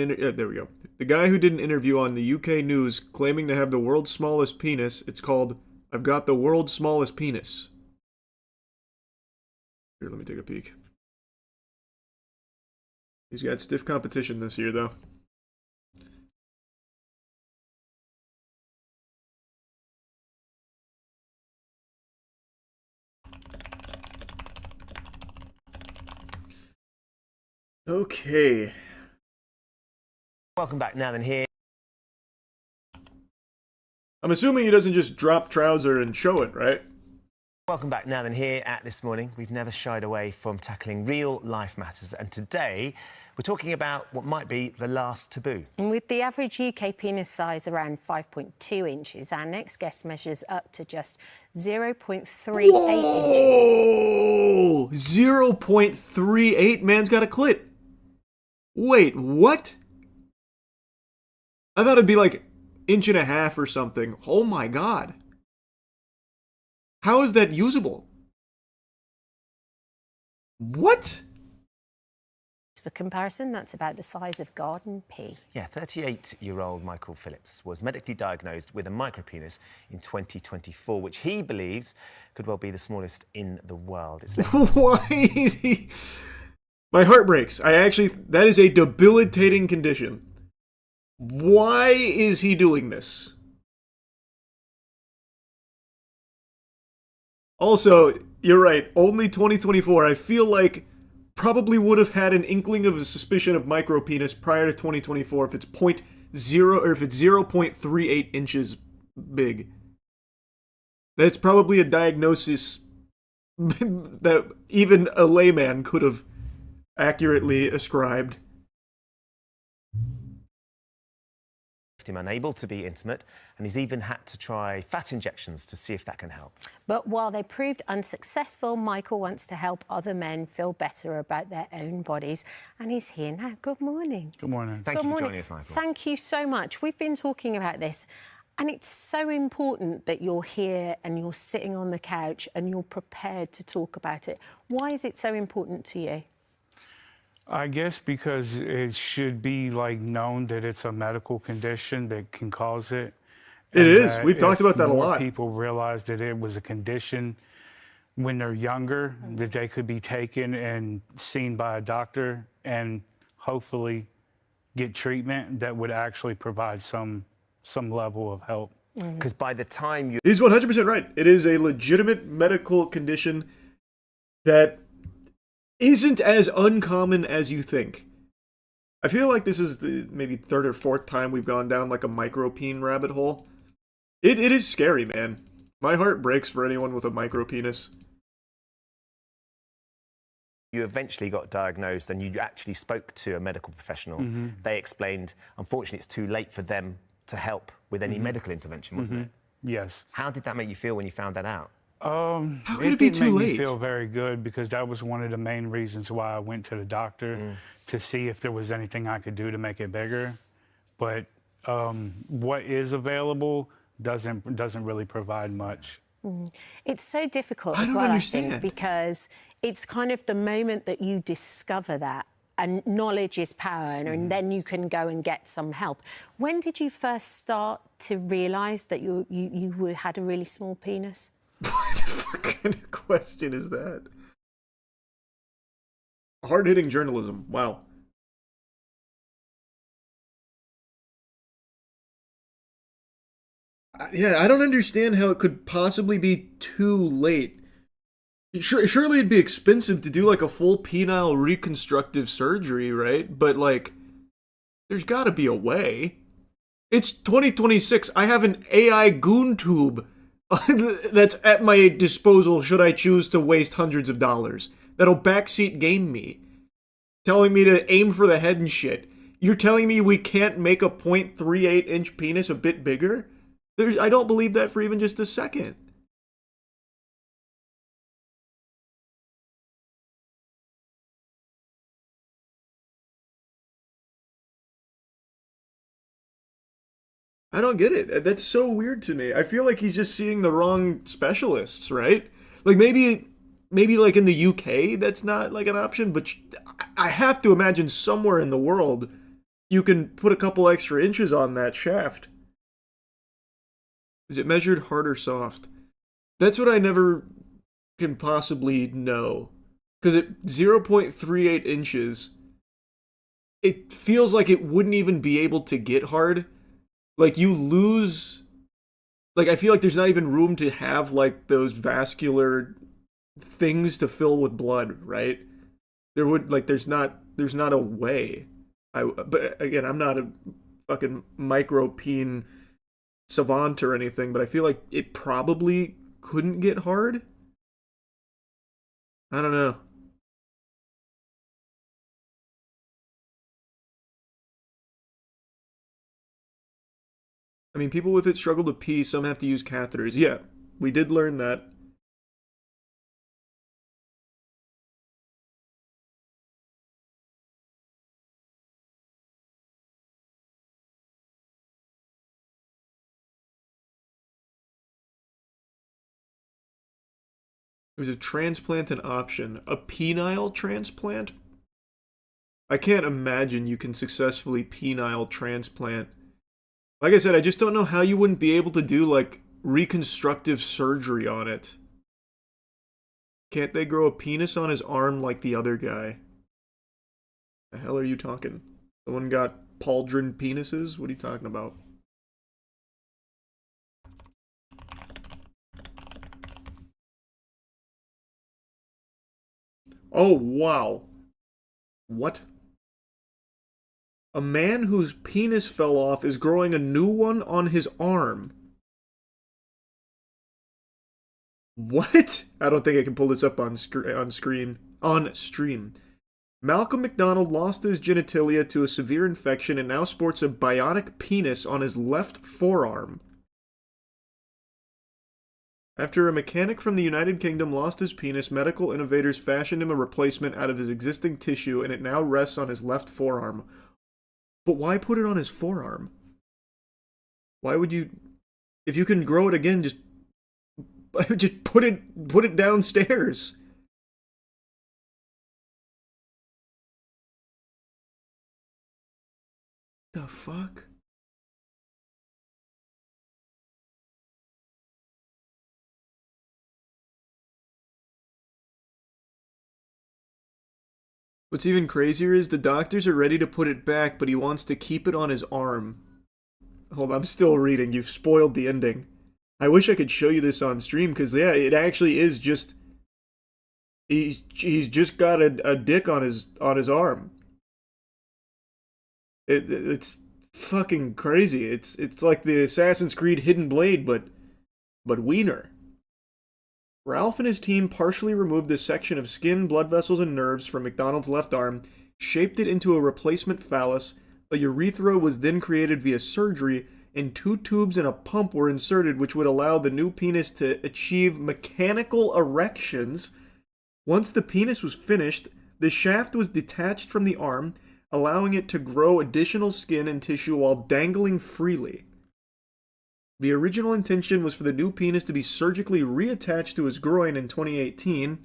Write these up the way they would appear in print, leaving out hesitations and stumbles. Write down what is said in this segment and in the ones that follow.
there we go. The guy who did an interview on the UK news claiming to have the world's smallest penis. It's called "I've got the world's smallest penis." Here, let me take a peek. He's got stiff competition this year, though. Okay. Welcome back. Now then, here. I'm assuming he doesn't just drop trouser and show it, right? Welcome back. Now then, here at This Morning, we've never shied away from tackling real life matters, and today we're talking about what might be the last taboo. And with the average UK penis size around 5.2 inches, our next guest measures up to just 0.38 inches. Whoa! 0.38? Man's got a clit. Wait, what? I thought it'd be like inch and a half or something. Oh my god. How is that usable? What? For comparison, that's about the size of garden pea. Yeah, 38-year-old Michael Phillips was medically diagnosed with a micropenis in 2024, which he believes could well be the smallest in the world. It's Why is he... My heart breaks. That is a debilitating condition. Why is he doing this? Also, you're right, only 2024. I feel like probably would have had an inkling of a suspicion of micropenis prior to 2024 if it's 0.0 or if it's 0.38 inches big. That's probably a diagnosis that even a layman could have accurately ascribed. him unable to be intimate, and he's even had to try fat injections to see if that can help. But while they proved unsuccessful, Michael wants to help other men feel better about their own bodies, and he's here now. Good morning. Good morning. Thank you for joining us, Michael. Thank you so much. We've been talking about this, and it's so important that you're here and you're sitting on the couch and you're prepared to talk about it. Why is it so important to you? I guess because it should be like known that it's a medical condition that can cause it. It is. We've talked about that a lot. People realize that it was a condition when they're younger, that they could be taken and seen by a doctor and hopefully get treatment that would actually provide some level of help. Because by the time you... He's 100% right. It is a legitimate medical condition that isn't as uncommon as you think. I feel like this is the maybe third or fourth time we've gone down like a micropeen rabbit hole. It is scary, man. My heart breaks for anyone with a micropenis. You eventually got diagnosed and you actually spoke to a medical professional. They explained, unfortunately, it's too late for them to help with any medical intervention, wasn't it? Yes. How did that make you feel when you found that out? How could it be too made late? Me feel very good because that was one of the main reasons why I went to the doctor to see if there was anything I could do to make it bigger. But what is available doesn't really provide much. It's so difficult I as don't well, understand. I think, because it's kind of the moment that you discover that, and knowledge is power, and then you can go and get some help. When did you first start to realise that you had a really small penis? What the fuck kind of question is that? Hard-hitting journalism. Wow. Yeah, I don't understand how it could possibly be too late. Surely it'd be expensive to do like a full penile reconstructive surgery, right? But like, there's gotta be a way. It's 2026. I have an AI goon tube that's at my disposal should I choose to waste hundreds of dollars. That'll backseat game me. Telling me to aim for the head and shit. You're telling me we can't make a 0.38 inch penis a bit bigger? I don't believe that for even just a second. I don't get it. That's so weird to me. I feel like he's just seeing the wrong specialists, right? Like maybe like in the UK that's not like an option, but I have to imagine somewhere in the world you can put a couple extra inches on that shaft. Is it measured hard or soft? That's what I never can possibly know. Because at 0.38 inches, it feels like it wouldn't even be able to get hard. Like, you lose... Like, I feel like there's not even room to have, like, those vascular things to fill with blood, right? There would, like, there's not a way. But, again, I'm not a fucking micro-peen savant or anything, but I feel like it probably couldn't get hard. I don't know. I mean, people with it struggle to pee. Some have to use catheters. Yeah, we did learn that. There's a transplant an option. A penile transplant? I can't imagine you can successfully penile transplant. Like I said, I just don't know how you wouldn't be able to do, like, reconstructive surgery on it. Can't they grow a penis on his arm like the other guy? The hell are you talking? Someone got pauldron penises? What are you talking about? Oh, wow. What? A man whose penis fell off is growing a new one on his arm. What? I don't think I can pull this up on stream. Malcolm McDonald lost his genitalia to a severe infection and now sports a bionic penis on his left forearm. After a mechanic from the United Kingdom lost his penis, medical innovators fashioned him a replacement out of his existing tissue, and it now rests on his left forearm. But why put it on his forearm? Why would you... If you can grow it again, just put it downstairs. The fuck? What's even crazier is the doctors are ready to put it back, but he wants to keep it on his arm. Hold on, I'm still reading. You've spoiled the ending. I wish I could show you this on stream, because, yeah, it actually is just... He's just got a dick on his arm. It's fucking crazy. It's like the Assassin's Creed Hidden Blade, but wiener. Ralph and his team partially removed this section of skin, blood vessels, and nerves from McDonald's left arm, shaped it into a replacement phallus. A urethra was then created via surgery, and 2 tubes and a pump were inserted, which would allow the new penis to achieve mechanical erections. Once the penis was finished, the shaft was detached from the arm, allowing it to grow additional skin and tissue while dangling freely. The original intention was for the new penis to be surgically reattached to his groin in 2018,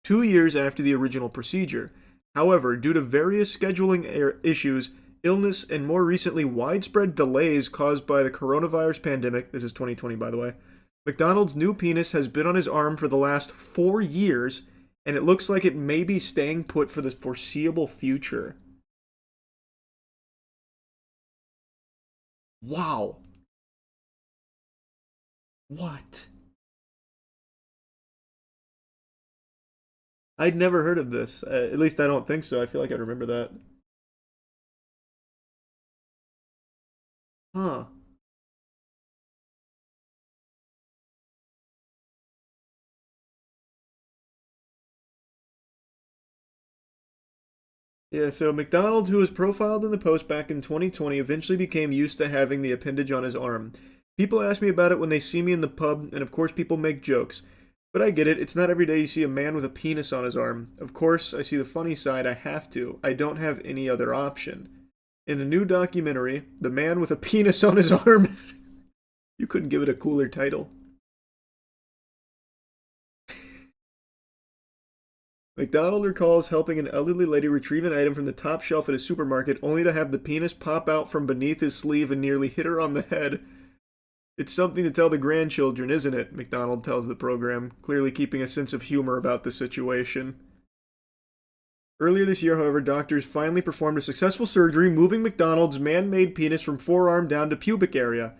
2 years after the original procedure. However, due to various scheduling issues, illness, and more recently widespread delays caused by the coronavirus pandemic, this is 2020 by the way, McDonald's new penis has been on his arm for the last 4 years, and it looks like it may be staying put for the foreseeable future. Wow. What? I'd never heard of this. At least I don't think so. I feel like I remember that. Huh. Yeah, so McDonald, who was profiled in the post back in 2020, eventually became used to having the appendage on his arm. People ask me about it when they see me in the pub, and of course people make jokes. But I get it, it's not every day you see a man with a penis on his arm. Of course, I see the funny side, I have to. I don't have any other option. In a new documentary, The Man with a Penis on His Arm... You couldn't give it a cooler title. McDonald recalls helping an elderly lady retrieve an item from the top shelf at a supermarket, only to have the penis pop out from beneath his sleeve and nearly hit her on the head. It's something to tell the grandchildren, isn't it? McDonald tells the program, clearly keeping a sense of humor about the situation. Earlier this year, however, doctors finally performed a successful surgery, moving McDonald's man-made penis from forearm down to pubic area.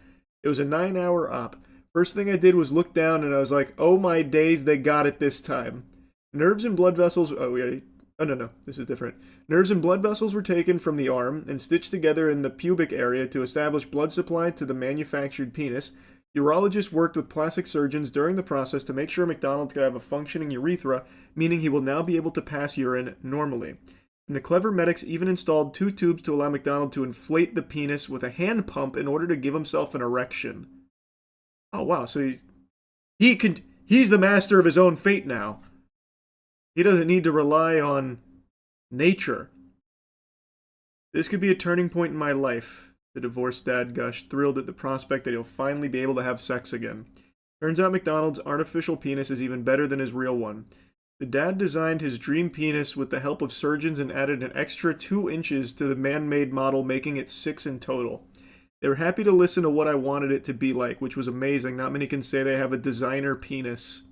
It was a 9-hour op. First thing I did was look down and I was like, oh my days, they got it this time. Nerves and blood vessels... no, this is different. Nerves and blood vessels were taken from the arm and stitched together in the pubic area to establish blood supply to the manufactured penis. Urologists worked with plastic surgeons during the process to make sure McDonald could have a functioning urethra, meaning he will now be able to pass urine normally. And the clever medics even installed 2 tubes to allow McDonald to inflate the penis with a hand pump in order to give himself an erection. Oh wow, so he's the master of his own fate now. He doesn't need to rely on nature. This could be a turning point in my life, the divorced dad gushed, thrilled at the prospect that he'll finally be able to have sex again. Turns out McDonald's artificial penis is even better than his real one. The dad designed his dream penis with the help of surgeons and added an extra 2 inches to the man-made model, making it 6 in total. They were happy to listen to what I wanted it to be like, which was amazing. Not many can say they have a designer penis.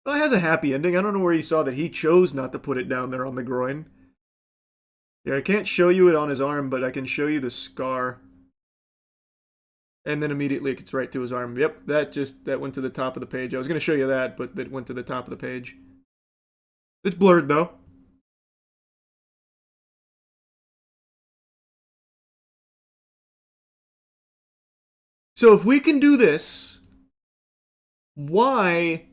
Well, it has a happy ending. I don't know where you saw that he chose not to put it down there on the groin. Yeah, I can't show you it on his arm, but I can show you the scar. And then immediately it gets right to his arm. Yep, that went to the top of the page. I was going to show you that, but that went to the top of the page. It's blurred, though. So if we can do this, why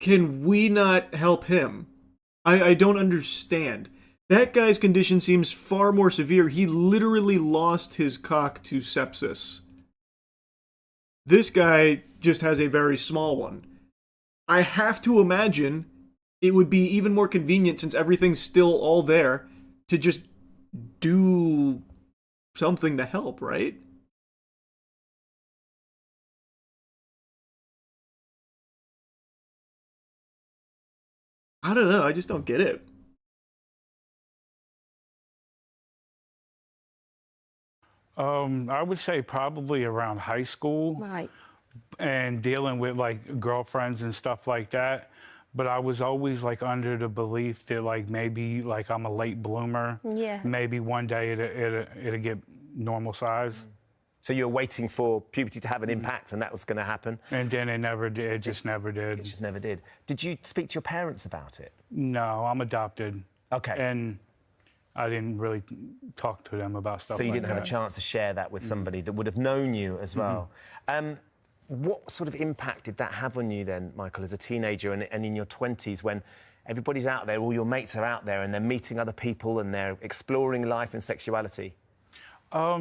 can we not help him? I don't understand. That guy's condition seems far more severe. He literally lost his cock to sepsis. This guy just has a very small one. I have to imagine it would be even more convenient, since everything's still all there, to just do something to help, right? I don't know. I just don't get it. I would say probably around high school. Right. And dealing with like girlfriends and stuff like that. But I was always like under the belief that like maybe like I'm a late bloomer. Yeah. Maybe one day it'll get normal size. So you were waiting for puberty to have an impact, and that was going to happen? And then it never did. It just never did. It just never did. Did you speak to your parents about it? No, I'm adopted. Okay. And I didn't really talk to them about stuff like that. So you didn't have a chance to share that with somebody that would have known you as well. What sort of impact did that have on you then, Michael, as a teenager and in your 20s, when everybody's out there, all your mates are out there and they're meeting other people and they're exploring life and sexuality?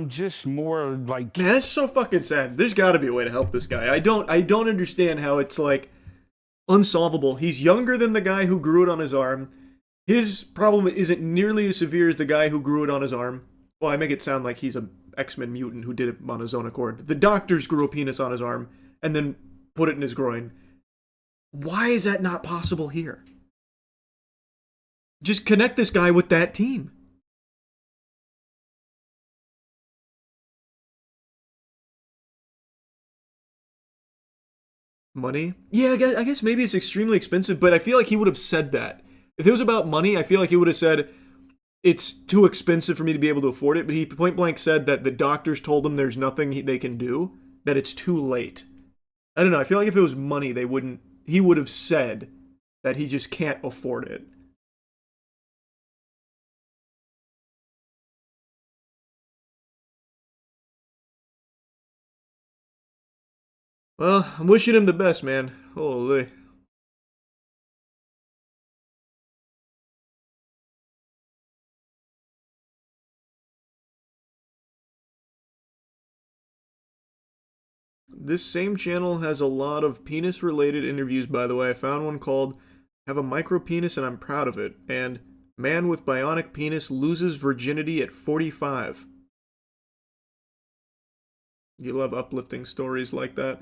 Just more like... Man, that's so fucking sad. There's got to be a way to help this guy. I don't understand how it's like unsolvable. He's younger than the guy who grew it on his arm. His problem isn't nearly as severe as the guy who grew it on his arm. Well, I make it sound like he's a X-Men mutant who did it on his own accord. The doctors grew a penis on his arm and then put it in his groin. Why is that not possible here? Just connect this guy with that team. Money? Yeah, I guess maybe it's extremely expensive, but I feel like he would have said that. If it was about money, I feel like he would have said, it's too expensive for me to be able to afford it, but he point blank said that the doctors told him there's nothing they can do, that it's too late. I don't know, I feel like if it was money, he would have said that he just can't afford it. Well, I'm wishing him the best, man. Holy. This same channel has a lot of penis-related interviews, by the way. I found one called Have a Micro Penis and I'm Proud of It, and Man with Bionic Penis Loses Virginity at 45. You love uplifting stories like that.